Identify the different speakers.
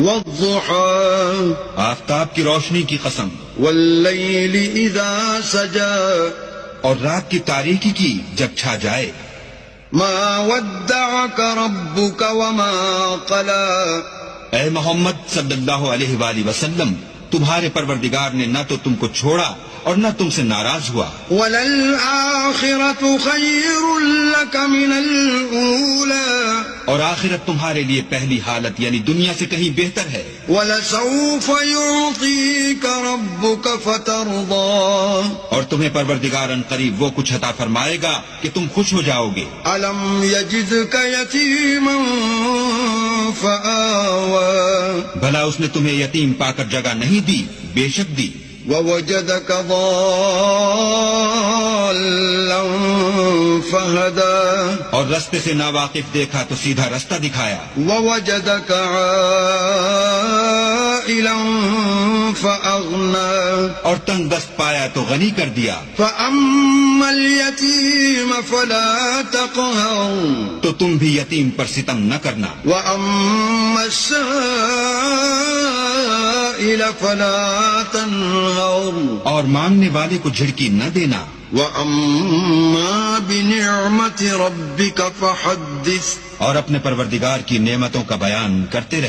Speaker 1: والضحى
Speaker 2: آفتاب کی روشنی کی قسم،
Speaker 1: والليل إذا سجى
Speaker 2: اور رات کی تاریکی کی جب چھا جائے.
Speaker 1: ما ودعك ربك وما قلى
Speaker 2: اے محمد صلی اللہ علیہ وآلہ وسلم، تمہارے پروردگار نے نہ تو تم کو چھوڑا اور نہ تم سے ناراض ہوا.
Speaker 1: وَلَلْآخِرَةُ خَيْرٌ لَكَ مِنَ الْأُولَى
Speaker 2: اور آخرت تمہارے لیے پہلی حالت یعنی دنیا سے کہیں بہتر ہے.
Speaker 1: وَلَسَوْفَ يُعْطِيكَ رَبُّكَ فَتَرْضَى
Speaker 2: اور تمہیں پروردگار ان قریب وہ کچھ عطا فرمائے گا کہ تم خوش ہو جاؤ گے.
Speaker 1: أَلَمْ يَجِدْكَ يَتِيمًا فَآوَى
Speaker 2: بھلا اس نے تمہیں یتیم پا کر جگہ نہیں دی؟ بے شک دی.
Speaker 1: وَوَجَدَكَ ضَالًّا فَهَدَى
Speaker 2: اور رستے سے ناواقف دیکھا تو سیدھا رستہ دکھایا.
Speaker 1: وَوَجَدَكَ عَائِلًا فَأَغْنَى
Speaker 2: اور تنگ دست پایا تو غنی کر دیا.
Speaker 1: فَأَمَّا الْيَتِيمَ فَلَا تَقْهَرْ
Speaker 2: تو تم بھی یتیم پر ستم نہ کرنا.
Speaker 1: وَأَمَّا السَّائِلَ فَلَا تَنْهَرْ
Speaker 2: اور مانگنے والے کو جھڑکی نہ دینا.
Speaker 1: وَأَمَّا بِنِعْمَةِ رَبِّكَ فَحَدِّثْ
Speaker 2: اور اپنے پروردگار کی نعمتوں کا بیان کرتے رہے.